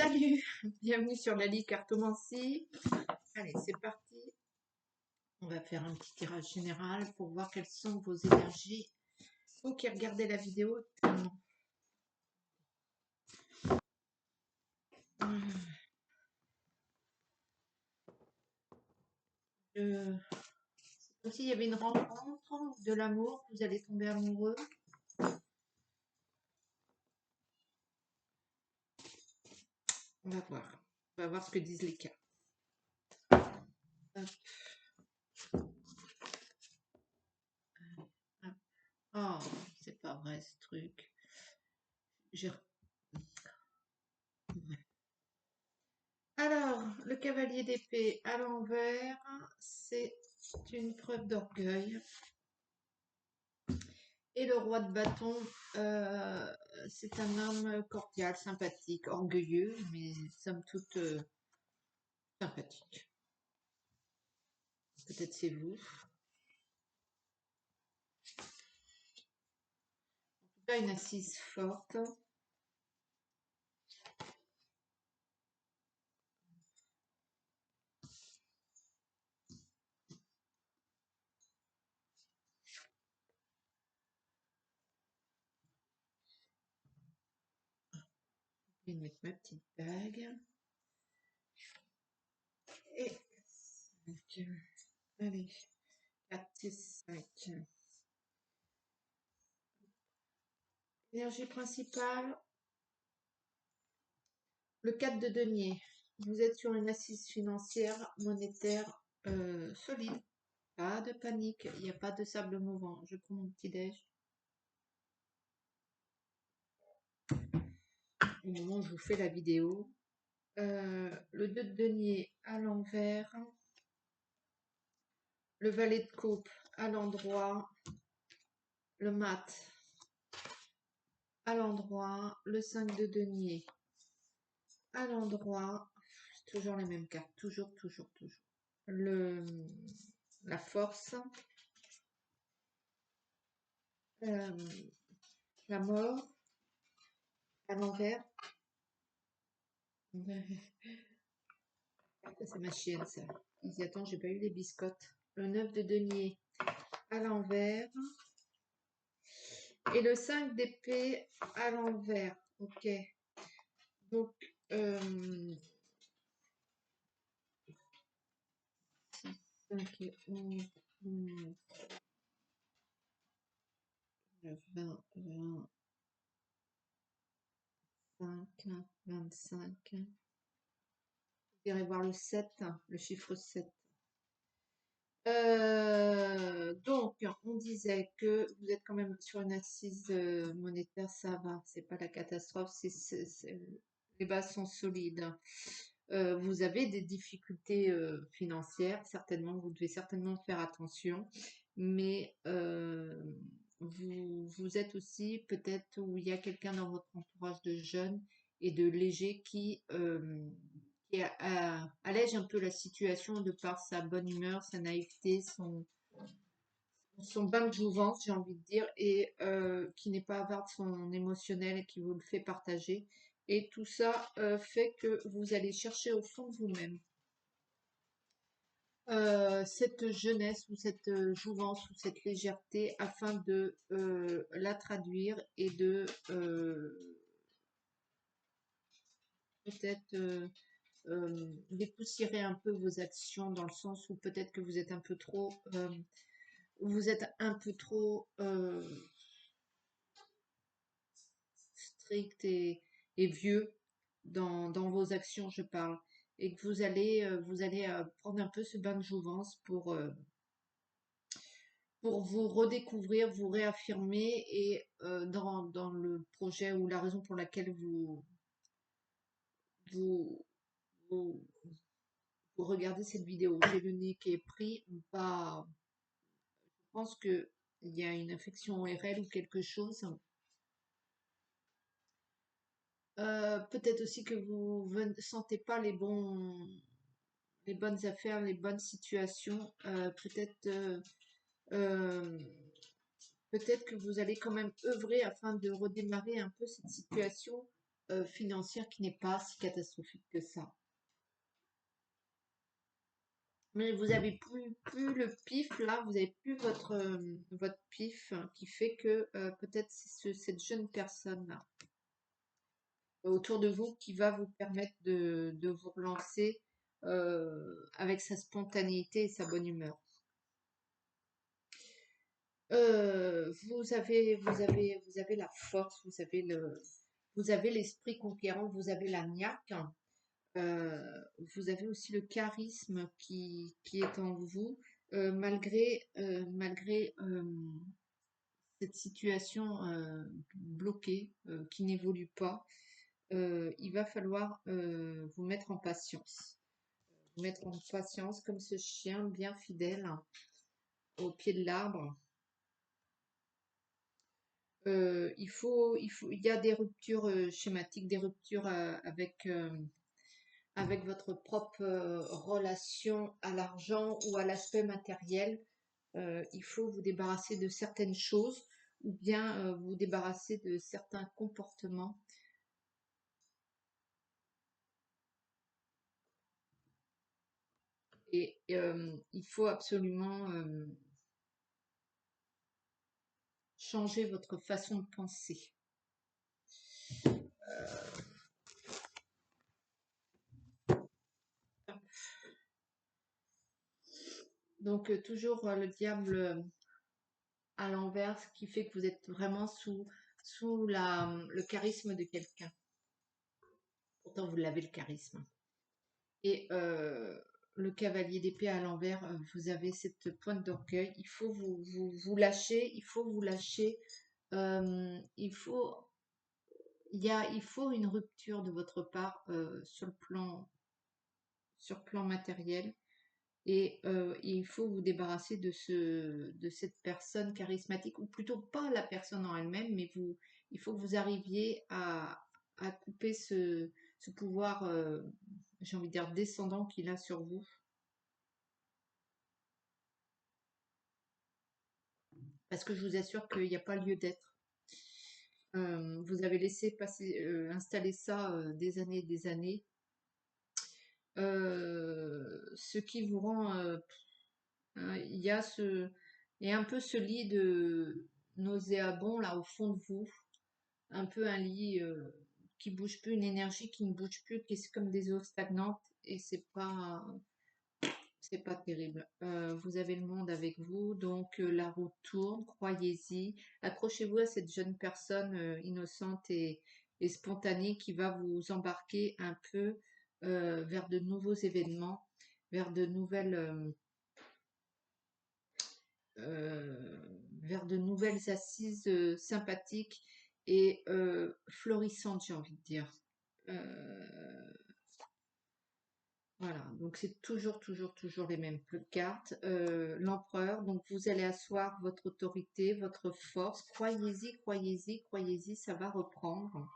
Salut, bienvenue sur la Ligue Cartomancie. Allez, c'est parti. On va faire un petit tirage général pour voir quelles sont vos énergies. Vous qui regardez la vidéo, aussi il y avait une rencontre, de l'amour, vous allez tomber amoureux. On va voir ce que disent les cartes. Oh, c'est pas vrai ce truc. Alors, le cavalier d'épée à l'envers, c'est une preuve d'orgueil. Et le roi de bâton, c'est un homme cordial, sympathique, orgueilleux, mais somme toute sympathique. Peut-être c'est vous. En tout cas, une assise forte. Je vais mettre ma petite bague. Et 5. Allez, 4 et 5. Énergie principale, le 4 de denier. Vous êtes sur une assise financière, monétaire solide. Pas de panique, il n'y a pas de sable mouvant. Je prends mon petit déj. Au moment où je vous fais la vidéo. Le 2 de denier à l'envers. Le valet de coupe à l'endroit. Le mat à l'endroit. Le 5 de denier à l'endroit. Toujours les mêmes cartes. Toujours. La force. La mort à l'envers. C'est ma chienne, ça. Il dit, attends, j'ai pas eu les biscottes. Le 9 de denier à l'envers. Et le 5 d'épée à l'envers. Ok. Donc, 5 et 11, 20, 25, 25. Vous irez voir le 7, le chiffre 7. Donc, on disait que vous êtes quand même sur une assise monétaire, ça va, c'est pas la catastrophe, les bases sont solides. Vous avez des difficultés financières, certainement, vous devez certainement faire attention, mais vous êtes aussi peut-être où il y a quelqu'un dans votre entourage de jeune et de léger qui allège un peu la situation de par sa bonne humeur, sa naïveté, son bain de jouvence, j'ai envie de dire, et qui n'est pas avare de son émotionnel et qui vous le fait partager. Et tout ça fait que vous allez chercher au fond de vous-même cette jeunesse ou cette jouvence ou cette légèreté afin de la traduire et de peut-être dépoussiérer un peu vos actions dans le sens où peut-être que vous êtes un peu trop strict et vieux dans vos actions, je parle, et que vous allez prendre un peu ce bain de jouvence pour vous redécouvrir, vous réaffirmer et dans le projet ou la raison pour laquelle vous, vous, vous regardez cette vidéo. J'ai le nez qui est pris, pas, je pense que il y a une infection ORL ou quelque chose. Peut-être aussi que vous ne sentez pas les bonnes affaires, les bonnes situations. Euh, peut-être que vous allez quand même œuvrer afin de redémarrer un peu cette situation financière qui n'est pas si catastrophique que ça. Mais vous avez plus le pif là, vous avez plus votre pif qui fait que peut-être c'est cette jeune personne là autour de vous qui va vous permettre de vous relancer avec sa spontanéité et sa bonne humeur. Vous avez la force, vous avez l'esprit conquérant, vous avez la niaque, vous avez aussi le charisme qui est en vous, malgré cette situation bloquée, qui n'évolue pas. Il va falloir vous mettre en patience. Vous mettre en patience comme ce chien bien fidèle au pied de l'arbre. Il y a des ruptures schématiques, des ruptures avec votre propre relation à l'argent ou à l'aspect matériel. Il faut vous débarrasser de certaines choses ou bien vous débarrasser de certains comportements. Et il faut absolument changer votre façon de penser. Donc toujours le diable à l'envers, ce qui fait que vous êtes vraiment sous le charisme de quelqu'un. Pourtant, vous l'avez le charisme. Et le cavalier d'épée à l'envers, vous avez cette pointe d'orgueil. Il faut vous lâcher, il faut vous lâcher. Il faut, il faut une rupture de votre part sur le plan matériel. Et il faut vous débarrasser de cette personne charismatique, ou plutôt pas la personne en elle-même, mais il faut que vous arriviez à couper ce pouvoir, j'ai envie de dire, descendant qu'il a sur vous. Parce que je vous assure qu'il n'y a pas lieu d'être. Vous avez laissé installer ça des années et des années. Ce qui vous rend il y a un peu ce lit de nauséabond là au fond de vous, un peu un lit qui bouge plus, une énergie qui ne bouge plus, qui est comme des eaux stagnantes et c'est pas terrible. Vous avez le monde avec vous, donc la roue tourne, croyez-y. Accrochez-vous à cette jeune personne innocente et spontanée qui va vous embarquer un peu vers de nouveaux événements, vers euh, vers de nouvelles assises sympathiques et florissantes, j'ai envie de dire. Euh, voilà, donc c'est toujours les mêmes cartes. L'empereur, donc vous allez asseoir votre autorité, votre force. Croyez-y, croyez-y, croyez-y, ça va reprendre.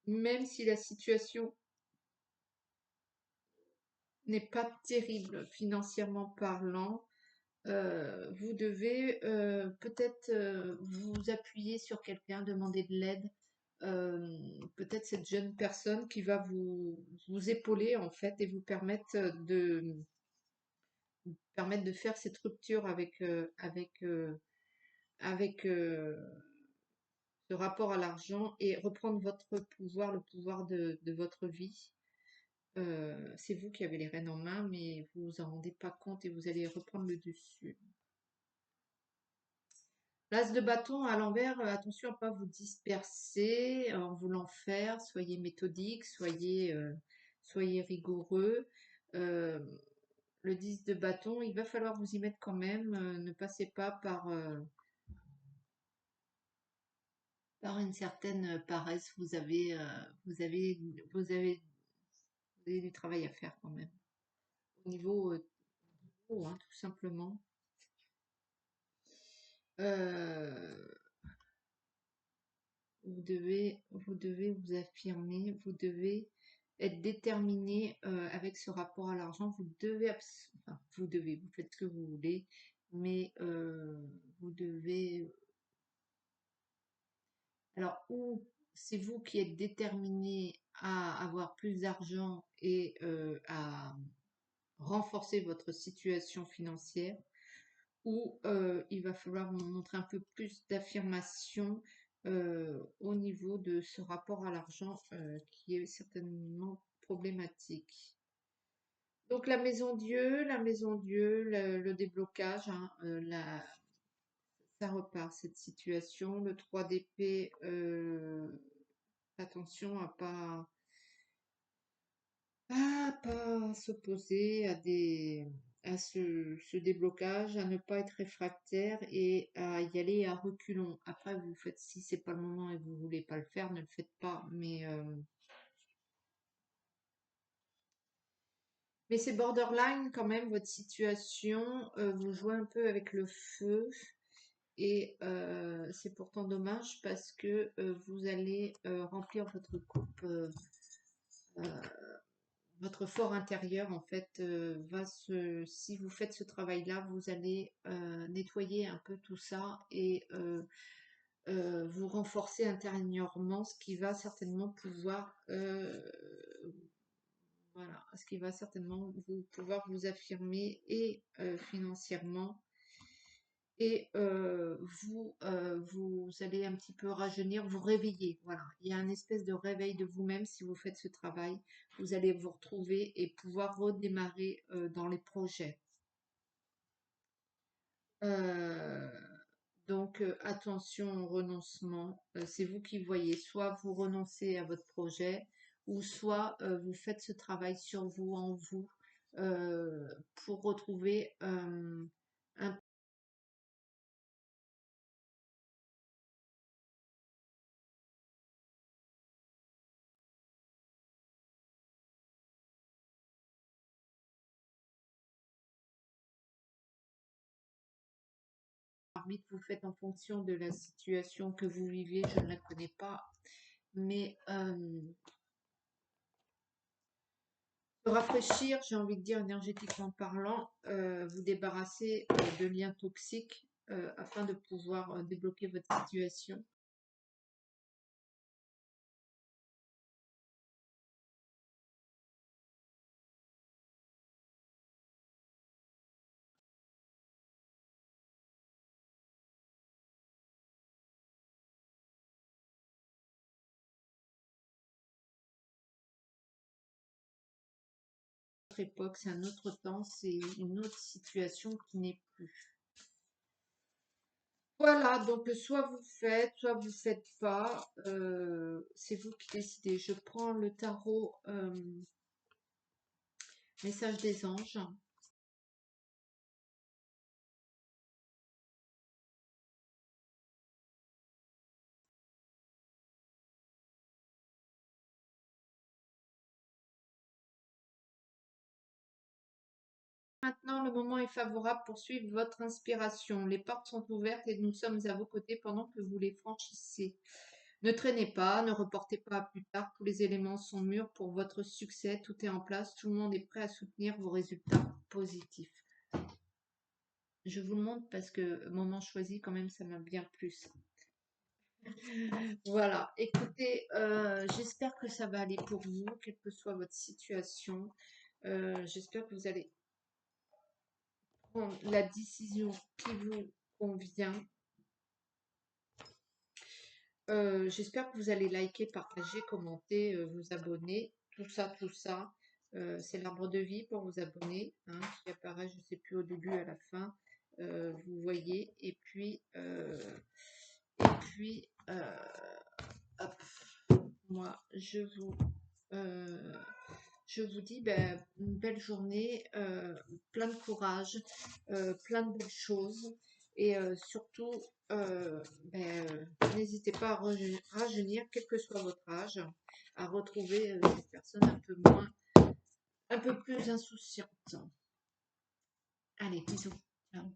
Même si la situation n'est pas terrible financièrement parlant, vous devez peut-être vous appuyer sur quelqu'un, demander de l'aide, peut-être cette jeune personne qui va vous épauler en fait et permettre de faire cette rupture avec ce rapport à l'argent et reprendre votre pouvoir, le pouvoir de votre vie. C'est vous qui avez les rênes en main, mais vous vous en rendez pas compte et vous allez reprendre le dessus. L'as de bâton à l'envers, attention à pas vous disperser en voulant faire, soyez méthodique, soyez rigoureux. Euh, le 10 de bâton, il va falloir vous y mettre quand même, ne passez pas par une certaine paresse, vous avez, vous avez, vous avez du travail à faire quand même. Au niveau hein, tout simplement. Euh, vous devez vous affirmer, vous devez être déterminé avec ce rapport à l'argent. Vous devez, enfin, vous faites ce que vous voulez, mais vous devez... Alors, ou c'est vous qui êtes déterminé à avoir plus d'argent et à renforcer votre situation financière, ou il va falloir vous montrer un peu plus d'affirmation au niveau de ce rapport à l'argent qui est certainement problématique. Donc la maison Dieu, le déblocage, hein, ça repart cette situation. Le 3 d'épée, attention à pas s'opposer à ce déblocage, à ne pas être réfractaire et à y aller à reculons. Après, vous faites, si c'est pas le moment et vous voulez pas le faire, ne le faites pas. Mais c'est borderline quand même votre situation. Vous jouez un peu avec le feu et c'est pourtant dommage parce que vous allez remplir votre coupe. Euh, Votre fort intérieur, en fait, si vous faites ce travail-là, vous allez nettoyer un peu tout ça et vous renforcer intérieurement, ce qui va certainement pouvoir, voilà, ce qui va certainement pouvoir vous affirmer et financièrement et vous allez un petit peu rajeunir, vous réveiller. Voilà, il y a un espèce de réveil de vous-même si vous faites ce travail. Vous allez vous retrouver et pouvoir redémarrer dans les projets. Euh, donc attention au renoncement. C'est vous qui voyez. Soit vous renoncez à votre projet, ou soit vous faites ce travail sur vous, en vous, pour retrouver un arbitre vous faites en fonction de la situation que vous vivez, je ne la connais pas, mais se rafraîchir, j'ai envie de dire énergétiquement parlant, vous débarrasser de liens toxiques afin de pouvoir débloquer votre situation. Notre époque, c'est un autre temps, c'est une autre situation qui n'est plus. Voilà, donc soit vous faites, soit vous faites pas. C'est vous qui décidez. Je prends le tarot message des anges. Maintenant, le moment est favorable pour suivre votre inspiration. Les portes sont ouvertes et nous sommes à vos côtés pendant que vous les franchissez. Ne traînez pas, ne reportez pas à plus tard. Tous les éléments sont mûrs pour votre succès. Tout est en place. Tout le monde est prêt à soutenir vos résultats positifs. Je vous le montre parce que moment choisi, quand même, ça m'a bien plu. Voilà, écoutez, j'espère que ça va aller pour vous, quelle que soit votre situation. J'espère que vous allez prendre la décision qui vous convient. J'espère que vous allez liker, partager, commenter, vous abonner, tout ça, tout ça. C'est l'arbre de vie pour vous abonner, hein, qui apparaît, je ne sais plus au début, à la fin. Vous voyez, hop, moi, je vous dis ben, une belle journée, plein de courage, plein de belles choses et surtout, ben, n'hésitez pas à rajeunir, quel que soit votre âge, à retrouver des personnes un peu plus insouciantes. Allez, bisous. Ciao.